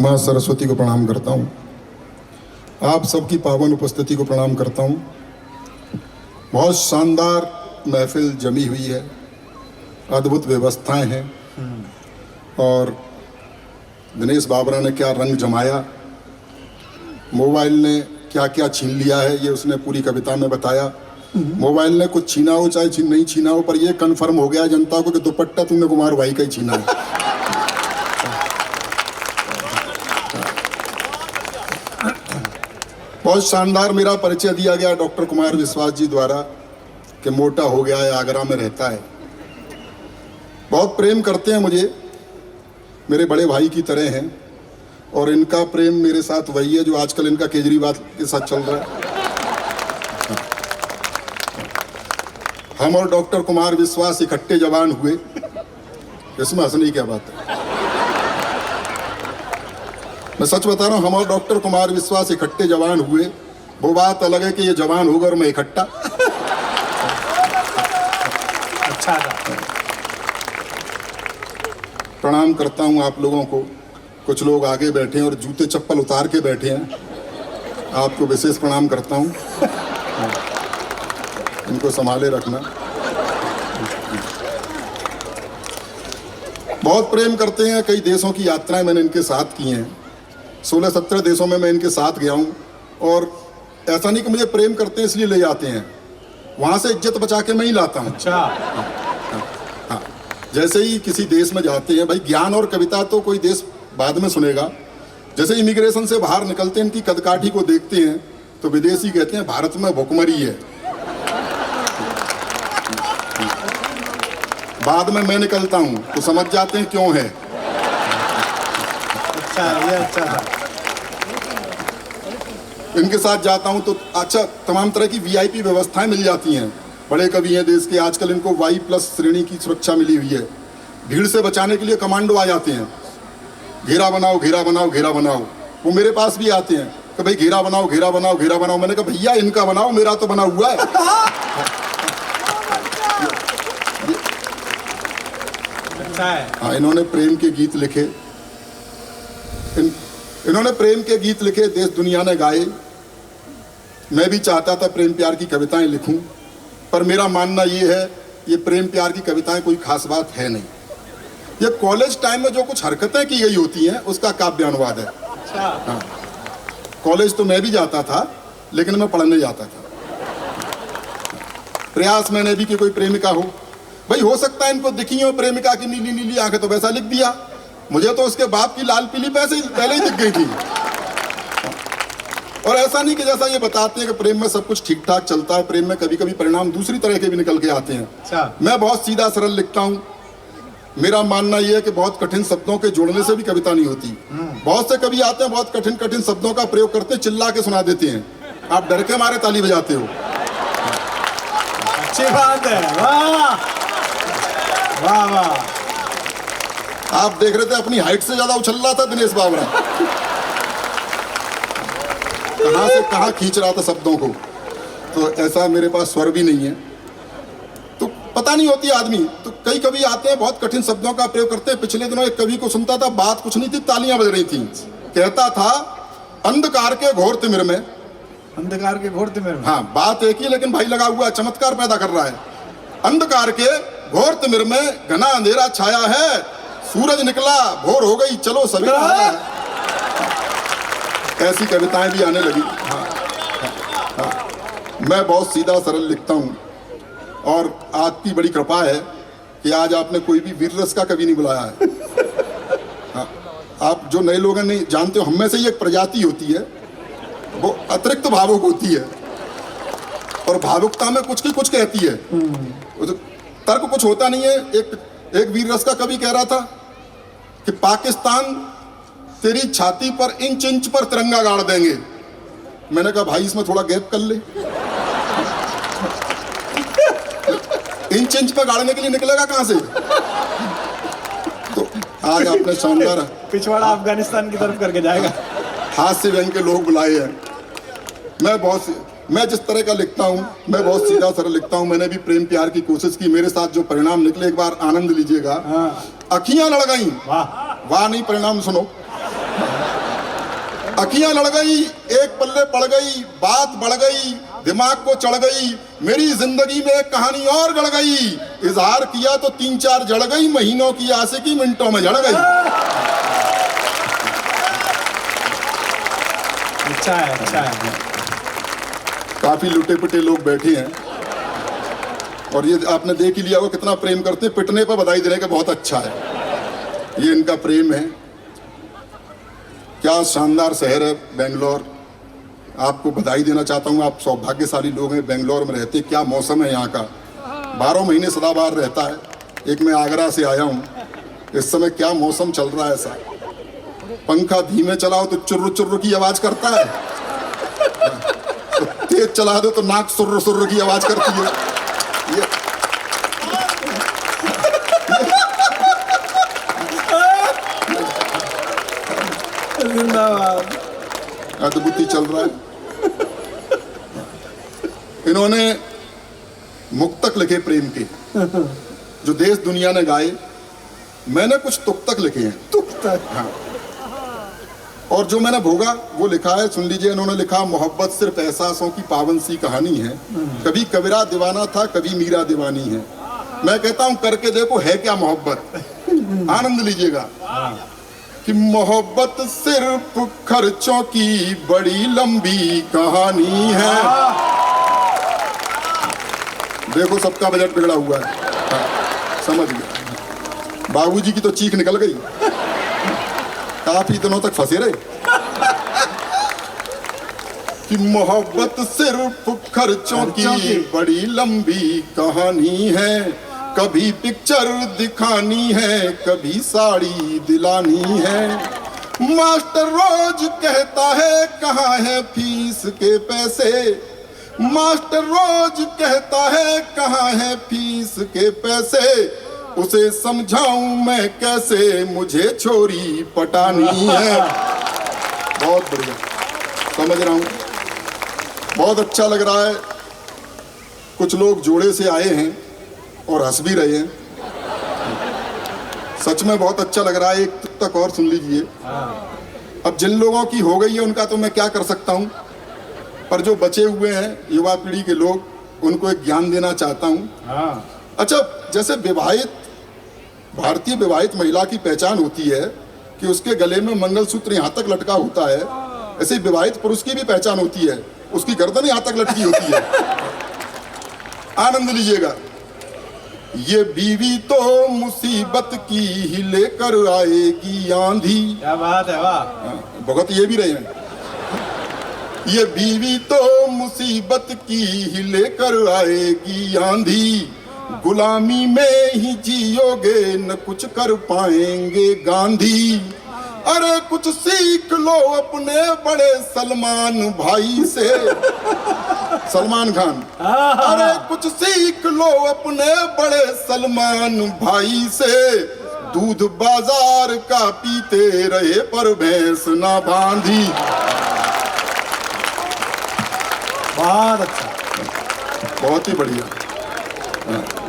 माँ सरस्वती को प्रणाम करता हूँ। आप सबकी पावन उपस्थिति को प्रणाम करता हूँ। बहुत शानदार महफिल जमी हुई है, अद्भुत व्यवस्थाएं हैं और दिनेश बाबरा ने क्या रंग जमाया, मोबाइल ने क्या क्या छीन लिया है ये उसने पूरी कविता में बताया। मोबाइल ने कुछ छीना हो चाहे नहीं छीना हो, पर ये कन्फर्म हो गया जनता को कि दुपट्टा तुमने कुमार भाई का ही छीना है। बहुत शानदार मेरा परिचय दिया गया डॉक्टर कुमार विश्वास जी द्वारा कि मोटा हो गया है, आगरा में रहता है। बहुत प्रेम करते हैं मुझे, मेरे बड़े भाई की तरह हैं और इनका प्रेम मेरे साथ वही है जो आजकल इनका केजरीवाल के साथ चल रहा है। हम और डॉक्टर कुमार विश्वास इकट्ठे जवान हुए, इसमें हंसने की क्या बात है। मैं सच बता रहा हूँ, हम और डॉक्टर कुमार विश्वास इकट्ठे जवान हुए। वो बात अलग है कि ये जवान होगा और मैं इकट्ठा। अच्छा था। प्रणाम करता हूँ आप लोगों को। कुछ लोग आगे बैठे हैं और जूते चप्पल उतार के बैठे हैं, आपको विशेष प्रणाम करता हूँ। इनको संभाले रखना। बहुत प्रेम करते हैं, कई देशों की यात्राएं मैंने इनके साथ की हैं। 16-17 देशों में मैं इनके साथ गया हूँ और ऐसा नहीं कि मुझे प्रेम करते हैं इसलिए ले जाते हैं, वहाँ से इज्जत बचा के मैं ही लाता हूँ। अच्छा। हाँ, जैसे ही किसी देश में जाते हैं, भाई ज्ञान और कविता तो कोई देश बाद में सुनेगा। जैसे इमिग्रेशन से बाहर निकलते हैं, इनकी कदकाठी को देखते हैं तो विदेशी कहते हैं भारत में भुखमरी है। बाद में मैं निकलता हूँ तो समझ जाते हैं क्यों है। अच्छा, ये अच्छा था। इनके साथ जाता हूँ तो अच्छा तमाम तरह की वीआईपी व्यवस्थाएं मिल जाती हैं। बड़े कवि हैं देश के, आजकल इनको Y+ श्रेणी की सुरक्षा मिली हुई है। भीड़ से बचाने के लिए कमांडो आ जाते हैं, घेरा बनाओ घेरा बनाओ घेरा बनाओ। वो मेरे पास भी आते हैं कि भाई घेरा बनाओ घेरा बनाओ घेरा बनाओ। मैंने कहा भैया इनका बनाओ, मेरा तो बना हुआ है। अच्छा है। हाँ, इन्होंने प्रेम के गीत लिखे, इन्होंने प्रेम के गीत लिखे, देश दुनिया ने गाए। मैं भी चाहता था प्रेम प्यार की कविताएं लिखूं, पर मेरा मानना ये है ये प्रेम प्यार की कविताएं कोई खास बात है नहीं। ये कॉलेज टाइम में जो कुछ हरकतें की गई होती हैं उसका काव्य अनुवाद है। अच्छा। हाँ, कॉलेज तो मैं भी जाता था लेकिन मैं पढ़ने जाता था। प्रयास मैंने भी कि कोई प्रेमिका हो, भाई हो सकता है इनको दिखी हो प्रेमिका की नीली नीली आंखें, तो वैसा लिख दिया। मुझे तो उसके बाप की लाल पीली पहले ही दिख गई थी। और ऐसा नहीं कि जैसा ये बताते हैं कि प्रेम में सब कुछ ठीक ठाक चलता है, प्रेम में कभी कभी परिणाम दूसरी तरह के भी निकल के आते हैं। अच्छा। मैं बहुत सीधा सरल लिखता हूँ। मेरा मानना यह है कि बहुत कठिन शब्दों के जोड़ने से भी कविता नहीं होती। बहुत से कवि आते हैं, बहुत कठिन कठिन शब्दों का प्रयोग करते हैं, चिल्ला के सुना देते हैं, आप डर के मारे ताली बजाते हो। अच्छी बात है, वाह वाह वाह। आप देख रहे थे अपनी हाइट से ज्यादा उछल रहा था दिनेश बाबरा, कहां से कहां खींच रहा था शब्दों को। तो ऐसा मेरे पास स्वर भी नहीं है, तो पता नहीं होती आदमी। तो कई कवि आते हैं बहुत कठिन शब्दों का प्रयोग करते हैं। पिछले दिनों एक कवि को सुनता था, बात कुछ नहीं थी, तालियां बज रही थी। कहता था अंधकार के घोर तिमिर में, अंधकार के घोर तिमिर में। हाँ बात एक ही लेकिन भाई लगा हुआ है, चमत्कार पैदा कर रहा है। अंधकार के घोर तिमिर में घना अंधेरा छाया है, सूरज निकला भोर हो गई चलो सभी। ऐसी कविताएं भी आने लगी। हाँ, हाँ, मैं बहुत सीधा सरल लिखता हूँ और आपकी बड़ी कृपा है कि आज आपने कोई भी वीर रस का कवि नहीं बुलाया है। हाँ, आप जो नए लोग नहीं जानते हो, हम में से ही एक प्रजाति होती है, वो अतिरिक्त भावुक होती है और भावुकता में कुछ की कुछ कहती है। तो तर्क कुछ होता नहीं है। एक वीर रस का कवि कह रहा था कि पाकिस्तान तेरी छाती पर इंच इंच पर तिरंगा गाड़ देंगे। मैंने कहा भाई इसमें थोड़ा गैप कर ले। इंच इंच पर गाड़ने के लिए निकलेगा कहां से। तो आज आपने शानदार पिछवाड़ा अफगानिस्तान की तरफ करके जाएगा। हाथ से व्यंग के लोग बुलाए हैं। मैं जिस तरह का लिखता हूँ, मैं बहुत सीधा सरल लिखता हूँ। मैंने भी प्रेम प्यार की कोशिश की, मेरे साथ जो परिणाम निकले एक बार आनंद लीजिएगा। हाँ। अखियां लड़ गई, वाह वाह नहीं परिणाम सुनो। अखियां लड़ गई, एक पल्ले पड़ गई, बात बढ़ गई, दिमाग को चढ़ गई, मेरी जिंदगी में एक कहानी और गढ़ गई। इजहार किया तो 3-4 जड़ गई, महीनों की आशिकी मिनटों में जड़ गई। अच्छा है, अच्छा है। काफी लुटे पिटे लोग बैठे हैं और ये आपने देख ही लिया वो कितना प्रेम करते हैं। पिटने पर बधाई देने का बहुत अच्छा है, ये इनका प्रेम है। क्या शानदार शहर है बेंगलोर, आपको बधाई देना चाहता हूँ। आप सौभाग्यशाली लोग हैं, बेंगलोर में रहते। क्या मौसम है यहाँ का, 12 महीने सदाबहार रहता है। एक मैं आगरा से आया हूँ, इस समय क्या मौसम चल रहा है ऐसा। पंखा धीमे चलाओ तो चुर्र चुर्र की आवाज करता है, तो तेज चला दो तो नाक सुर्र सुर्र की आवाज करती है। जिंदाबाद। अद्भुत चल रहा है। इन्होंने मुक्तक लिखे प्रेम के, जो देश दुनिया ने गाए। मैंने कुछ तुक्तक लिखे हैं। तुक्तक? हाँ। और जो मैंने भोगा वो लिखा है, सुन लीजिए। इन्होंने लिखा, मोहब्बत सिर्फ एहसासों की पावन सी कहानी है। कभी कबीरा दीवाना था, कभी मीरा दीवानी है। मैं कहता हूं करके देखो है क्या मोहब्बत, आनंद लीजिएगा। कि मोहब्बत सिर्फ खर्चों की बड़ी लंबी कहानी है। देखो सबका बजट बिगड़ा हुआ है, समझ गया। बाबूजी की तो चीख निकल गई, काफी दिनों तक फंसे रहे। कि मोहब्बत सिर्फ खर्चों की बड़ी लंबी कहानी है। कभी पिक्चर दिखानी है, कभी साड़ी दिलानी है। मास्टर रोज कहता है कहाँ है फीस के पैसे। मास्टर रोज कहता है कहाँ है फीस के पैसे। उसे समझाऊं मैं कैसे, मुझे छोरी पटानी है। बहुत बढ़िया, समझ रहा हूं, बहुत अच्छा लग रहा है। कुछ लोग जोड़े से आए हैं और हंस भी रहे हैं, सच में बहुत अच्छा लग रहा है। एक तक और सुन लीजिए। अब जिन लोगों की हो गई है उनका तो मैं क्या कर सकता हूं, पर जो बचे हुए हैं युवा पीढ़ी के लोग, उनको एक ज्ञान देना चाहता हूं। अच्छा, जैसे विवाहित भारतीय विवाहित महिला की पहचान होती है कि उसके गले में मंगलसूत्र यहाँ तक लटका होता है, ऐसे विवाहित पुरुष की भी पहचान होती है, उसकी गर्दन यहाँ तक लटकी होती है। आनंद लीजिएगा। ये बीवी तो मुसीबत की ही लेकर आएगी आंधी। क्या बात है, वाह। भगत ये भी रहे हैं। ये बीवी तो मुसीबत की ही लेकर आएगी आंधी। गुलामी में ही जियोगे न कुछ कर पाएंगे गांधी। अरे कुछ सीख लो अपने बड़े सलमान भाई से। सलमान खान। अरे कुछ सीख लो अपने बड़े सलमान भाई से। दूध बाजार का पीते रहे पर भैंस ना बांधी। बहुत अच्छा, बहुत ही बढ़िया।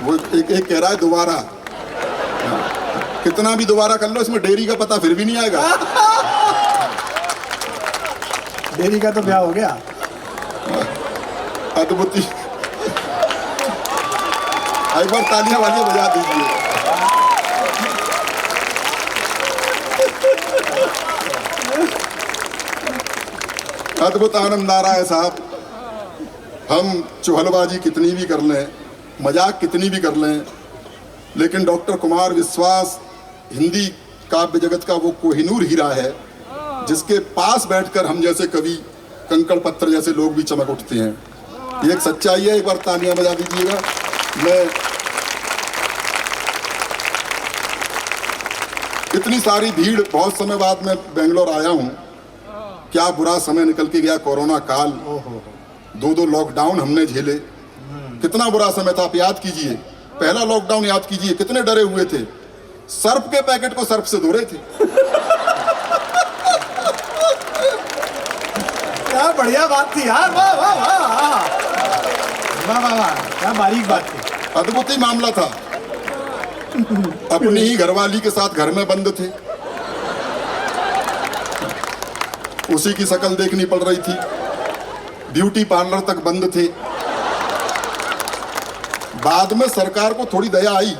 वो एक कह रहा है दोबारा, कितना भी दोबारा कर लो इसमें डेयरी का पता फिर भी नहीं आएगा। डेयरी का तो ब्याह हो गया। अद्भुत। एक बार तालियां वालियां बजा दीजिए। अद्भुत आनंद आ रहा है साहब। हम चुहलबाजी कितनी भी कर लें, मजाक कितनी भी कर लें, लेकिन डॉक्टर कुमार विश्वास हिंदी काव्य जगत का वो कोहिनूर हीरा है, जिसके पास बैठकर हम जैसे कवि, कंकड़ पत्थर जैसे लोग भी चमक उठते हैं। ये एक सच्चाई है। एक बार तालियां बजा दीजिएगा। मैं इतनी सारी भीड़, बहुत समय बाद मैं बेंगलोर आया हूं। क्या बुरा समय निकल के गया, कोरोना काल। 2 लॉकडाउन हमने झेले। कितना बुरा समय था, आप याद कीजिए। पहला लॉकडाउन याद कीजिए, कितने डरे हुए थे। सर्फ के पैकेट को सर्फ से धो रहे थे। क्या बढ़िया बात थी यार, वाह वाह वाह वाह वाह वाह, क्या बारीक बात थी। अद्भुत ही मामला था। अपनी ही घरवाली के साथ घर में बंद थे। उसी की शक्ल देखनी पड़ रही थी। ब्यूटी पार्लर तक बंद थे। बाद में सरकार को थोड़ी दया आई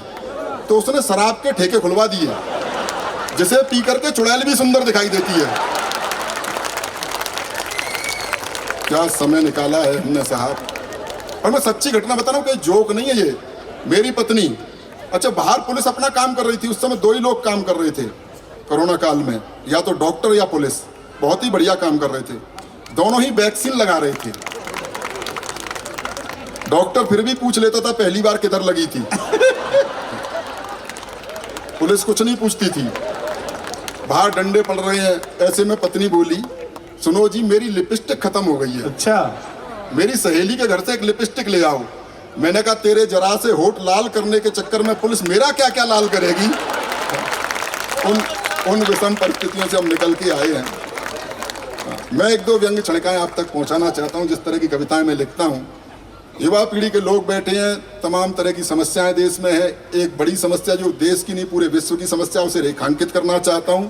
तो उसने शराब के ठेके खुलवा दिए, जिसे पी करके चुड़ैल भी सुंदर दिखाई देती है। क्या समय निकाला है हमने साहब। और मैं सच्ची घटना बता रहा हूं, कोई जोक नहीं है ये। मेरी पत्नी, अच्छा बाहर पुलिस अपना काम कर रही थी, उस समय 2 ही लोग काम कर रहे थे कोरोना काल में, या तो डॉक्टर या पुलिस। बहुत ही बढ़िया काम कर रहे थे, दोनों ही वैक्सीन लगा रहे थे। डॉक्टर फिर भी पूछ लेता था पहली बार किधर लगी थी। पुलिस कुछ नहीं पूछती थी। बाहर डंडे पड़ रहे हैं, ऐसे में पत्नी बोली, सुनो जी मेरी लिपस्टिक खत्म हो गई है। अच्छा, मेरी सहेली के घर से एक लिपस्टिक ले आओ। मैंने कहा तेरे जरा से होठ लाल करने के चक्कर में पुलिस मेरा क्या क्या लाल करेगी। उन विषम परिस्थितियों से हम निकल के आए हैं। मैं 1-2 व्यंग छड़काएं आप तक पहुंचाना चाहता हूं। जिस तरह की कविताएं मैं लिखता हूं, युवा पीढ़ी के लोग बैठे हैं, तमाम तरह की समस्याएं देश में है। एक बड़ी समस्या जो देश की नहीं पूरे विश्व की समस्या, उसे रेखांकित करना चाहता हूं।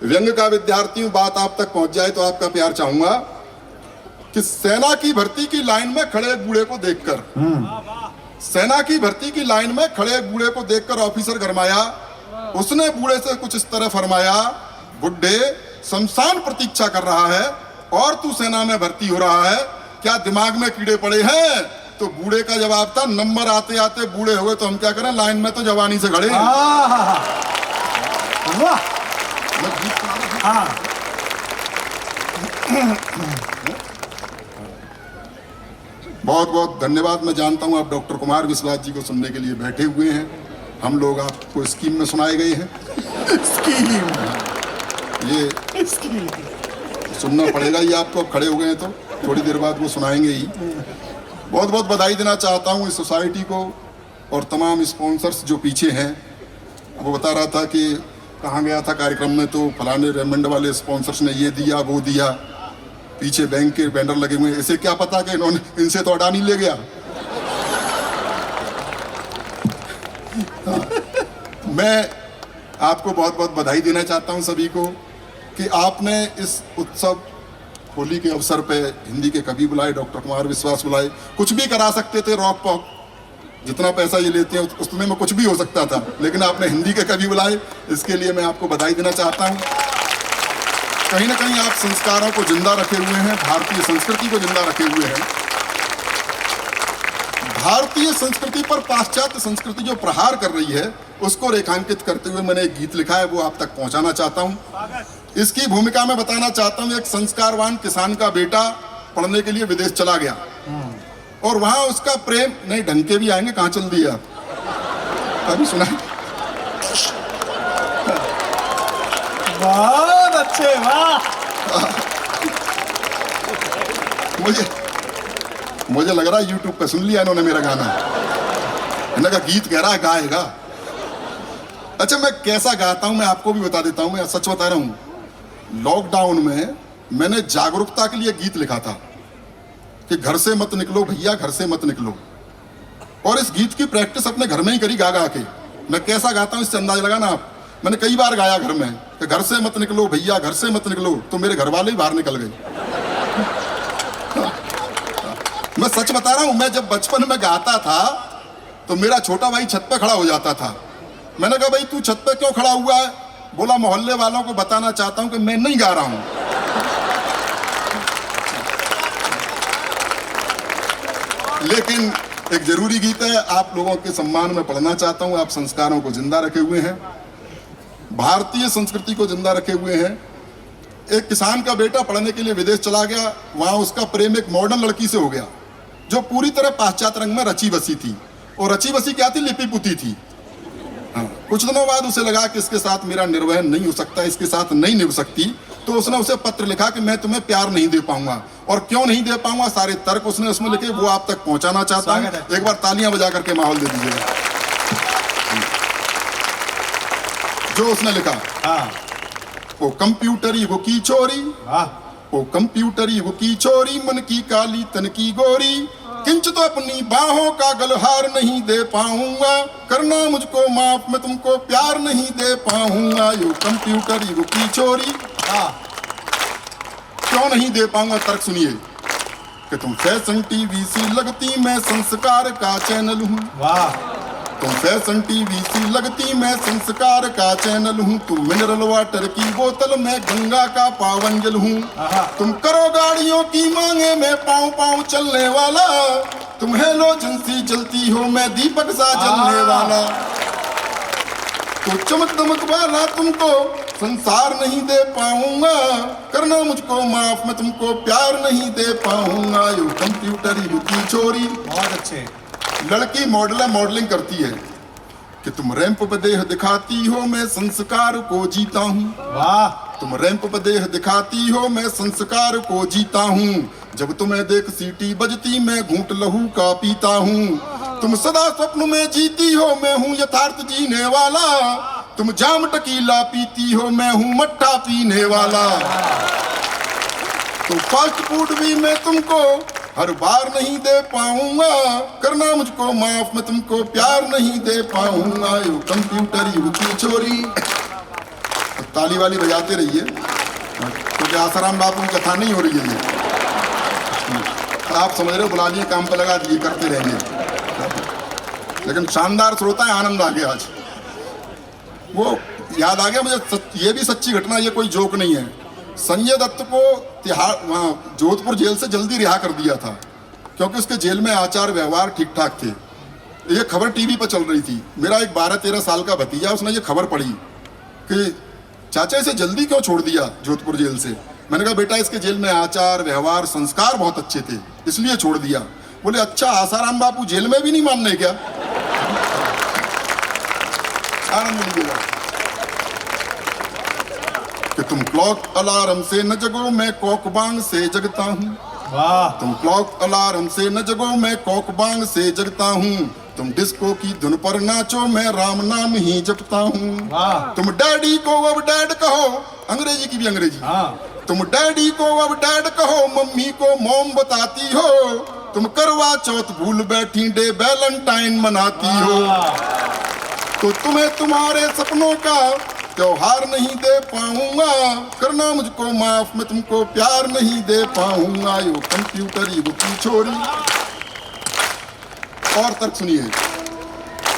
व्यंग का विद्यार्थी हूं, बात आप तक पहुंच जाए तो आपका प्यार चाहूंगा कि सेना की भर्ती की लाइन में खड़े एक बूढ़े को देखकर, सेना की भर्ती की लाइन में खड़े एक बूढ़े को देखकर ऑफिसर गरमाया। उसने बूढ़े से कुछ इस तरह फरमाया, बुड्ढे शमशान प्रतीक्षा कर रहा है और तू सेना में भर्ती हो रहा है, क्या दिमाग में कीड़े पड़े हैं। तो बूढ़े का जवाब था, नंबर आते आते बूढ़े हो गए तो हम क्या करें, लाइन में तो जवानी से खड़े हैं। बहुत बहुत धन्यवाद। मैं जानता हूं आप डॉक्टर कुमार विश्वास जी को सुनने के लिए बैठे हुए हैं। हम लोग आपको स्कीम में सुनाए गए हैं। स्कीम, ये सुनना पड़ेगा ये आपको, खड़े हो गए हैं तो थोड़ी देर बाद वो सुनाएंगे ही। बहुत बहुत बधाई देना चाहता हूँ इस सोसाइटी को और तमाम स्पॉन्सर्स जो पीछे हैं। वो बता रहा था कि कहाँ गया था कार्यक्रम में, तो फलाने रेमंड वाले स्पॉन्सर्स ने ये दिया वो दिया, पीछे बैंक के बैनर लगे हुए हैं। इसे क्या पता कि इन्होंने इनसे तो अडानी ले गया। मैं आपको बहुत बहुत बधाई देना चाहता हूं सभी को कि आपने इस उत्सव होली के अवसर पे हिंदी के कवि बुलाए, डॉक्टर कुमार विश्वास बुलाए। कुछ भी करा सकते थे, रॉक पॉक, जितना पैसा ये लेते हैं उसमें में कुछ भी हो सकता था, लेकिन आपने हिंदी के कवि बुलाए, इसके लिए मैं आपको बधाई देना चाहता हूं। कहीं ना कहीं आप संस्कारों को जिंदा रखे हुए हैं, भारतीय संस्कृति को जिंदा रखे हुए हैं। भारतीय संस्कृति पर पाश्चात्य संस्कृति जो प्रहार कर रही है, उसको रेखांकित करते हुए मैंने एक गीत लिखा है, वो आप तक पहुंचाना चाहता हूं। इसकी भूमिका में बताना चाहता हूं, एक संस्कारवान किसान का बेटा पढ़ने के लिए विदेश चला गया और वहां उसका प्रेम, नहीं ढंग के भी आएंगे, कहां चल दिया अभी सुना। बहुत अच्छे, वाह। मुझे लग रहा है YouTube पे सुन लिया इन्होंने मेरा गाना। इन्होंने कहा गीत कह रहा है, गाएगा। अच्छा, मैं कैसा गाता हूं मैं आपको भी बता देता हूं। मैं सच बता रहा हूं, लॉकडाउन में मैंने जागरूकता के लिए गीत लिखा था कि घर से मत निकलो भैया, घर से मत निकलो। और इस गीत की प्रैक्टिस अपने घर में ही करी गा गा के। मैं कैसा गाता हूं इससे अंदाजा लगाना आप। मैंने कई बार गाया घर में कि घर से मत निकलो भैया, घर से मत निकलो, तो मेरे घर वाले ही बाहर निकल गए। मैं सच बता रहा हूं, मैं जब बचपन में गाता था तो मेरा छोटा भाई छत पे खड़ा हो जाता था। मैंने कहा भाई तू छत पे क्यों खड़ा हुआ है? बोला मोहल्ले वालों को बताना चाहता हूं कि मैं नहीं गा रहा हूं। लेकिन एक जरूरी गीत है, आप लोगों के सम्मान में पढ़ना चाहता हूं। आप संस्कारों को जिंदा रखे हुए हैं, भारतीय संस्कृति को जिंदा रखे हुए हैं। एक किसान का बेटा पढ़ने के लिए विदेश चला गया, वहां उसका प्रेम एक मॉडर्न लड़की से हो गया जो पूरी तरह पाश्चात्य रंग में रची बसी थी। और रची बसी क्या थी? लिपि पुती थी। हाँ। कुछ दिनों बाद उसे लगा कि इसके साथ मेरा निर्वहन नहीं हो सकता, इसके साथ नहीं निभ सकती, तो उसने उसे पत्र लिखा कि मैं तुम्हें प्यार नहीं दे पाऊंगा। और क्यों नहीं दे पाऊंगा, सारे तर्क उसने उसमें लिखे, वो आप तक पहुंचाना चाहता हूं। एक बार तालियां बजा करके माहौल दे दीजिएगा। जो उसने लिखा, ओ कंप्यूटर युग की चोरी, ओ कंप्यूटर युग की चोरी, मन की काली तन की गोरी, किंच तो अपनी बाहों का गलहार नहीं दे पाऊंगा, करना मुझको माफ, मैं तुमको प्यार नहीं दे पाऊंगा। यो कंप्यूटर युग की चोरी। क्यों नहीं दे पाऊंगा? तर्क सुनिए कि तुम फैशन टीवी सी लगती, मैं संस्कार का चैनल हूँ। वाह, तुम फैशन टीवी सी लगती, मैं संस्कार का चैनल हूँ। तुम मिनरल वाटर की बोतल, मैं गंगा का पावन जल हूँ। आहा। तुम करो गाड़ियों की मांगे, मैं पाँव पाँव चलने वाला। तुम हेलोजन सी जलती हो, मैं दीपक सा जलने वाला। तो चमक दमक वाला तुमको संसार नहीं दे पाऊंगा, करना मुझको माफ, मैं तुमको प्यार नहीं दे पाऊंगा। यू कंप्यूटर यू की चोरी। बहुत अच्छे। लड़की मॉडल मॉडलिंग करती है कि तुम रैंप पे देह दिखाती हो, मैं संस्कार को जीता हूँ। वाह, तुम रैंप पे देह दिखाती हो, मैं संस्कार को जीता हूँ। जब तुम्हें देख सीटी बजती, मैं घूंट लहू का पीता हूँ। तुम सदा स्वप्न में जीती हो, मैं हूँ यथार्थ जीने वाला। तुम जाम टकीला पीती हो, मैं हूँ मट्ठा पीने वाला। तो फास्ट फूड भी मैं तुमको हर बार नहीं दे पाऊंगा, करना मुझको माफ, मैं तुमको प्यार नहीं दे पाऊंगा। यू कंप्यूटर यू की चोरी। तो ताली वाली बजाते रहिए, क्योंकि आसाराम बापू की कथा नहीं हो रही है ये। आप समझ रहे हो, बुला लिए, काम पर लगा दिए, करते रहेंगे। लेकिन शानदार श्रोता है, आनंद आ गया आज। वो याद आ गया मुझे, ये भी सच्ची घटना, ये कोई जोक नहीं है। संजय दत्त को तिहाड़ वहाँ जोधपुर जेल से जल्दी रिहा कर दिया था, क्योंकि उसके जेल में आचार व्यवहार ठीक ठाक थे। ये खबर टीवी पर चल रही थी। मेरा एक 12-13 साल का भतीजा, उसने ये खबर पढ़ी कि चाचा इसे जल्दी क्यों छोड़ दिया जोधपुर जेल से। मैंने कहा बेटा, इसके जेल में आचार व्यवहार संस्कार बहुत अच्छे थे, इसलिए छोड़ दिया। बोले अच्छा, आसाराम बापू जेल में भी नहीं मानने क्या? आनंद लीजिएगा कि तुम क्लॉक अलार्म से न जगो, मैं कॉक बांग से जगता हूँ। वाह, तुम क्लॉक अलार्म से न जगो, मैं कॉक बांग से जगता हूँ। तुम डिस्को की धुन पर नाचो, मैं राम नाम ही जपता हूँ। वाह। तुम डैडी को अब डैड कहो, अंग्रेजी की भी अंग्रेजी। हाँ, तुम डैडी को अब डैड कहो, मम्मी को मॉम बताती हो। तुम करवा चौथ भूल बैठी, डे वैलेंटाइन मनाती हो। तो तुम्हें तुम्हारे सपनों का त्योहार नहीं दे पाऊंगा, करना मुझको माफ, मैं तुमको प्यार नहीं दे पाऊंगा। यो कंप्यूटर युग की छोरी। और तक सुनिए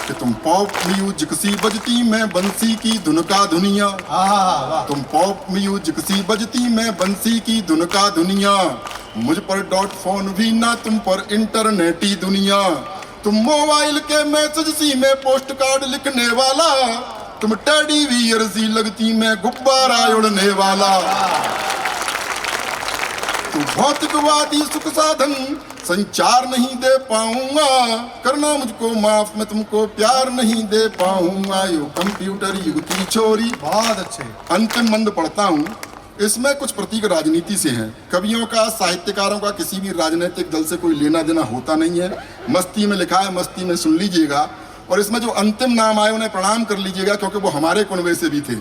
कि तुम पॉप म्यूजिक सी बजती, मैं बंसी की धुन का दुनिया। वाह, तुम पॉप म्यूजिक सी बजती, मैं बंसी की धुन का दुनिया। मुझ पर डॉट फोन भी ना, तुम पर इंटरनेटी दुनिया। तुम मोबाइल के मैसेज सी, मैं पोस्ट कार्ड लिखने वाला। तुम टेडी बियर सी लगती, मैं गुब्बारा उड़ने वाला। तू भौतिकवादी सुख साधन संचार नहीं दे पाऊंगा, करना मुझको माफ, मैं तुमको प्यार नहीं दे पाऊंगा। यो कंप्यूटर युग की छोरी। बहुत अच्छे। अंतिम मंद पढ़ता हूँ। इसमें कुछ प्रतीक राजनीति से हैं। कवियों का, साहित्यकारों का किसी भी राजनीतिक दल से कोई लेना देना होता नहीं है। मस्ती में लिखा है, मस्ती में सुन लीजिएगा। और इसमें जो अंतिम नाम आए उन्हें प्रणाम कर लीजिएगा, क्योंकि वो हमारे कुनबे से भी थे।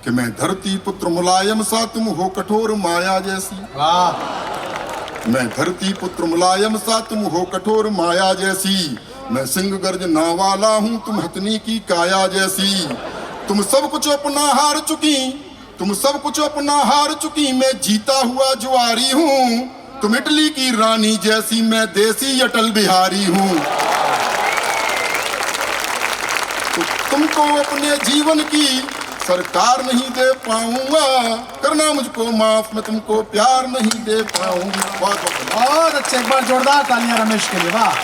कि मैं धरती पुत्र मुलायम सा, तुम हो कठोर माया जैसी। वाह, मैं धरती पुत्र मुलायम सा, तुम हो कठोर माया जैसी। मैं सिंह गर्जना वाला हूँ, तुम हथनी की काया जैसी। तुम सब कुछ अपना हार चुकी, तुम सब कुछ अपना हार चुकी, मैं जीता हुआ जुआरी हूँ। तुम इटली की रानी जैसी, मैं देसी अटल बिहारी हूँ। तो तुमको अपने जीवन की सरकार नहीं दे पाऊंगा, करना मुझको माफ, मैं तुमको प्यार नहीं दे पाऊंगा। बहुत बहुत अच्छे। एक बार जोरदार तालियां रमेश के लिए। वाह।